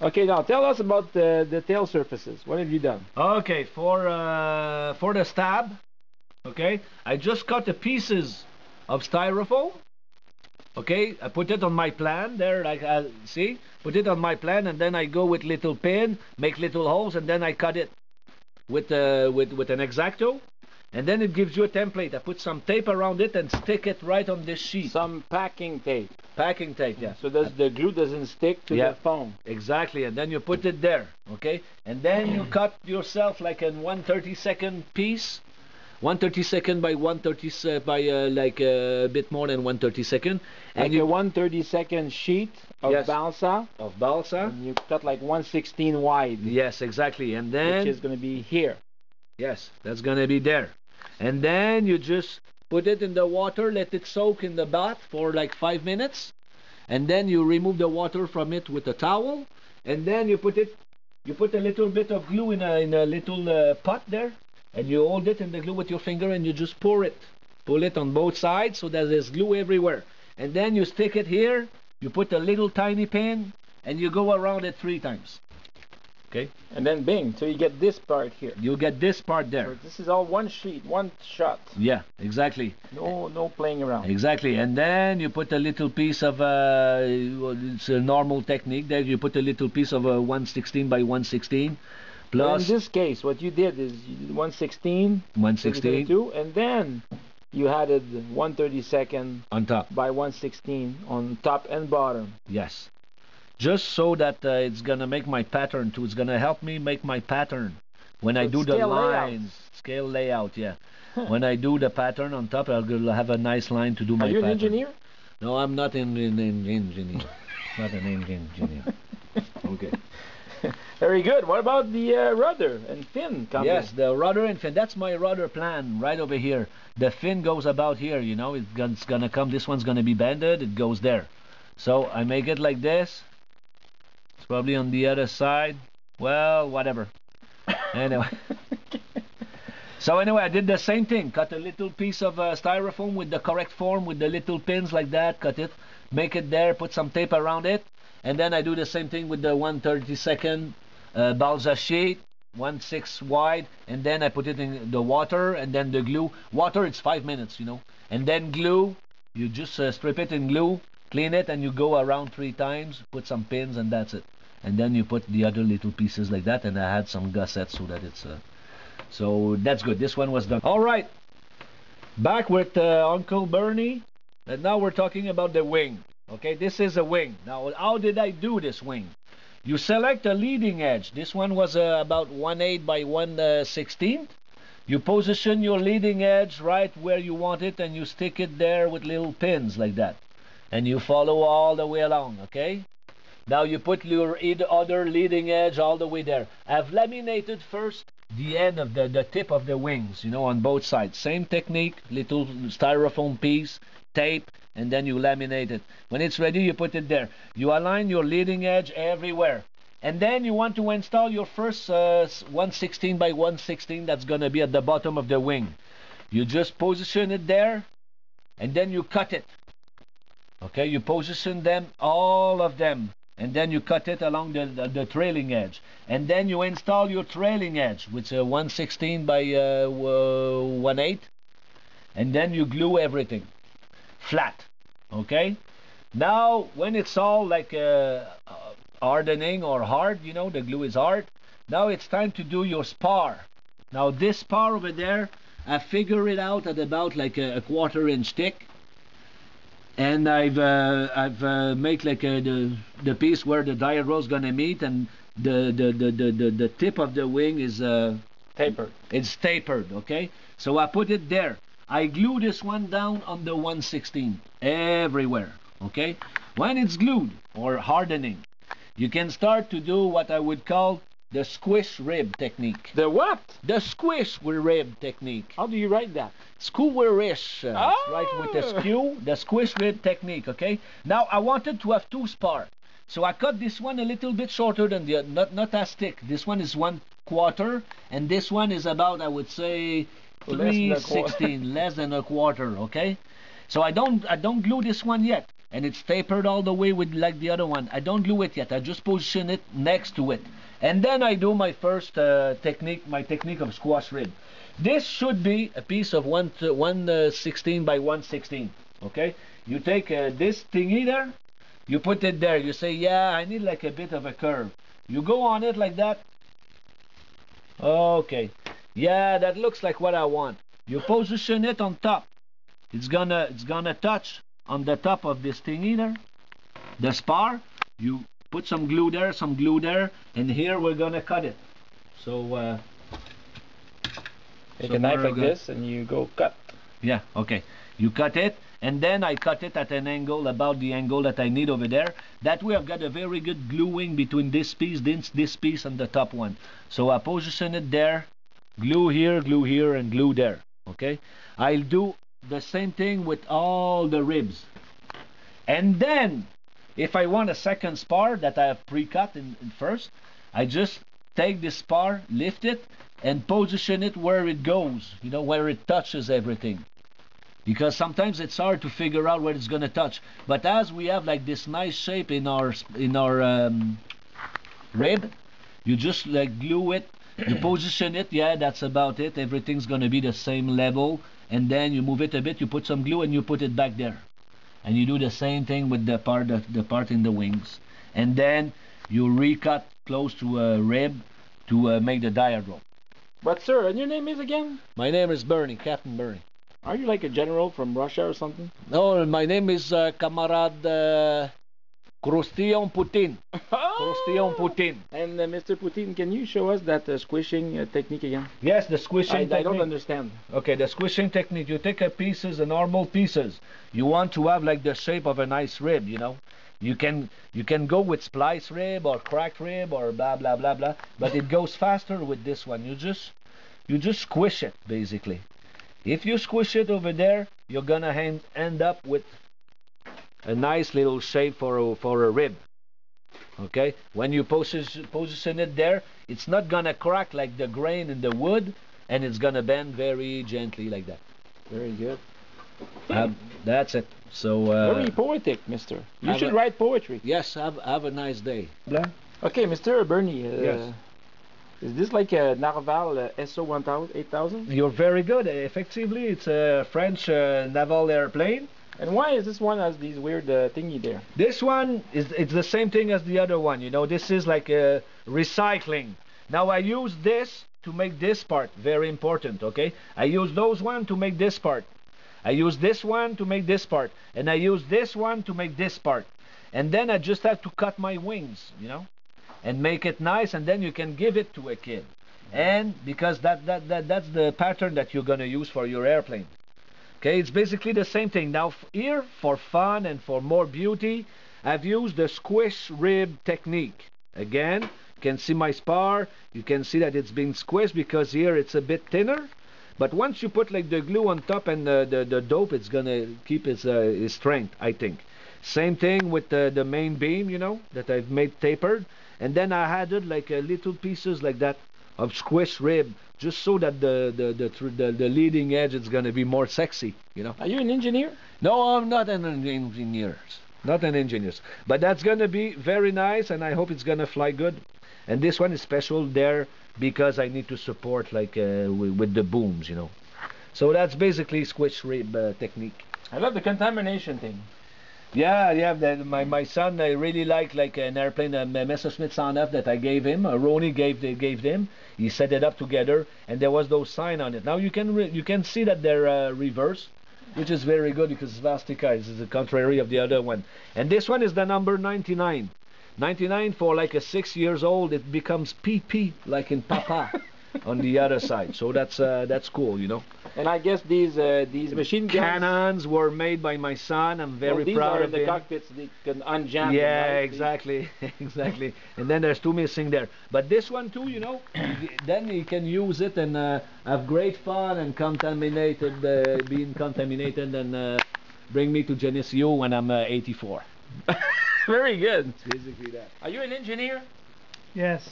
Okay, now tell us about the tail surfaces. What have you done? Okay, for the stab, okay, I just cut the pieces of styrofoam. Okay, I put it on my plan there, like see, put it on my plan, and then I go with little pin, make little holes, and then I cut it with an X-Acto, and then it gives you a template. I put some tape around it and stick it right on this sheet. Some packing tape. Packing tape, yeah. So the glue doesn't stick to the foam. Exactly, and then you put it there, okay, and then you cut yourself like a 1/32 piece. 1/32 by 1/30 by like a bit more than 1/32, and like a 1/32 sheet of balsa. Of balsa. And you cut like 1/16 wide. Yes, exactly, and then which is going to be here. Yes, that's going to be there, and then you just put it in the water, let it soak in the bath for like 5 minutes, and then you remove the water from it with a towel, and then you put a little bit of glue in a little pot there. And you hold it in the glue with your finger and you just pour it. Pull it on both sides so that there's glue everywhere. And then you stick it here, you put a little tiny pin, and you go around it 3 times. Okay? And then bing, so you get this part here. You get this part there. So this is all one sheet, one shot. Yeah, exactly. No playing around. Exactly. And then you put a little piece of, it's a normal technique there, you put a little piece of 1/16 by 1/16. Plus, in this case, what you did is you did 1/16, 1/16, and then you added 1/32 on top by 1/16 on top and bottom. Yes, just so that it's gonna make my pattern too. It's gonna help me make my pattern when I do the lines. Scale layout, yeah. When I do the pattern on top, I'll have a nice line to do my pattern. Are you an engineer? No, I'm not an engineer. Not an engineer. Okay. Very good. What about the rudder and fin company? Yes, the rudder and fin. That's my rudder plan right over here. The fin goes about here, you know. It's gonna come. This one's gonna be bended. It goes there. So I make it like this. It's probably on the other side. Well, whatever. Anyway. So anyway, I did the same thing. Cut a little piece of styrofoam with the correct form, with the little pins like that. Cut it, make it there, put some tape around it. And then I do the same thing with the 1/32 balsa sheet, 1/6 wide, and then I put it in the water, and then the glue. Water, it's 5 minutes, you know. And then glue, you just strip it in glue, clean it, and you go around 3 times, put some pins, and that's it. And then you put the other little pieces like that, and I had some gussets so that it's... so that's good. This one was done. All right. Back with Uncle Bernie, and now we're talking about the wing. Okay, this is a wing. Now, how did I do this wing? You select a leading edge. This one was about 1/8 by 1/16. You position your leading edge right where you want it, and you stick it there with little pins like that. And you follow all the way along, okay? Now you put your other leading edge all the way there. I've laminated first the end of the tip of the wings, you know, on both sides. Same technique, little styrofoam piece, tape, and then you laminate it. When it's ready, you put it there. You align your leading edge everywhere. And then you want to install your first 1/16 by 1/16 that's going to be at the bottom of the wing. You just position it there, and then you cut it. Okay, you position them, all of them, and then you cut it along the trailing edge. And then you install your trailing edge, which is 1/16 by 1/8, and then you glue everything flat. Okay, now when it's all like hardening or hard, you know, the glue is hard, now it's time to do your spar. Now this spar over there, I figure it out at about like a 1/4 inch thick, and I've made like the piece where the die roll is gonna meet, and the tip of the wing is tapered. It's tapered, okay? So I put it there. I glue this one down on the 1/16 everywhere, okay? When it's glued or hardening, you can start to do what I would call the squish rib technique. The what? The squish rib technique. How do you write that? Squish. Right with the skew, the squish rib technique, okay? Now I wanted to have 2 spar. So I cut this one a little bit shorter than the not as thick. This one is 1/4, and this one is about, I would say, 3/16, less than a quarter, okay? So I don't glue this one yet. and it's tapered all the way with like the other one. I don't glue it yet. I just position it next to it, and then I do my first technique, my technique of squash rib. This should be a piece of 116 by 116. Okay, you take this thingy there, you put it there. You say, yeah, I need like a bit of a curve. You go on it like that. Okay, yeah, that looks like what I want. You position it on top. It's gonna touch on the top of this thingy there, the spar. You put some glue there, and here we're gonna cut it. So take a knife like this and you go cut. Yeah, okay. You cut it, and then I cut it at an angle, about the angle that I need over there. That way I've got a very good gluing between this piece, and the top one. So I position it there, glue here, and glue there. Okay? I'll do the same thing with all the ribs. And then, if I want a second spar that I have pre-cut in first, I just take this spar, lift it, and position it where it goes, you know, where it touches everything. Because sometimes it's hard to figure out where it's gonna touch. But as we have like this nice shape in our rib, you just like glue it, you position it, yeah, that's about it. Everything's gonna be the same level, and then you move it a bit, you put some glue, and you put it back there. And you do the same thing with the part in the wings. And then you recut close to a rib to make the diagram. But sir, and your name is again? My name is Bernie, Captain Bernie. Are you like a general from Russia or something? No, my name is Kamarad Krustion Putin. Oh! Krustion Putin. And Mr. Putin, can you show us that squishing technique again? Yes, the squishing technique. I don't understand. Okay, the squishing technique. You take pieces, the normal pieces. You want to have like the shape of a nice rib, you know. You can go with splice rib or cracked rib or blah blah blah blah, but it goes faster with this one. You just squish it basically. If you squish it over there, you're gonna end up with a nice little shape for a rib. Okay, when you position it there, it's not gonna crack like the grain in the wood, and it's gonna bend very gently like that. Very good. That's it. So very poetic, Mister. You should write poetry. Yes, have a nice day. Blah. Okay, Mr. Bernie. Yes. Is this like a Narval SO 8000? You're very good. Effectively, it's a French naval airplane. And why is this one has these weird thingy there? This one it's the same thing as the other one. You know, this is like recycling. Now I use this to make this part. Very important. Okay, I use those one to make this part. I use this one to make this part, and I use this one to make this part. And then I just have to cut my wings, you know, and make it nice, and then you can give it to a kid. And because that's the pattern that you're gonna use for your airplane. Okay, it's basically the same thing. Now here, for fun and for more beauty, I've used the Squish Rib Technique. Again, you can see my spar. You can see that it's been squished because here it's a bit thinner. But once you put like the glue on top and the dope, it's gonna keep its strength, I think. Same thing with the main beam, you know, that I've made tapered. And then I added like little pieces like that of squish rib, just so that the leading edge is gonna be more sexy, you know. Are you an engineer? No, I'm not an engineer. Not an engineer. But that's gonna be very nice, and I hope it's gonna fly good. And this one is special there because I need to support like with the booms, you know. So that's basically Squish Rib Technique. I love the contamination thing. Yeah. My son, I really like an airplane, a Messerschmitt 109 that I gave him. Ronnie gave him. He set it up together, and there was those sign on it. Now you can see that they're reversed, which is very good because Svastika is the contrary of the other one. And this one is the number 99. 99 for like a 6 years old. It becomes PP like in Papa on the other side. So that's cool, you know. And I guess these machine guns, cannons were made by my son. I'm very proud of the him. cockpits. They can unjam. Yeah, exactly, exactly. And then there's two missing there. But this one too, you know, then you can use it and have great fun and being contaminated and bring me to Geneseo when I'm 84. Very good. It's basically that. Are you an engineer? Yes.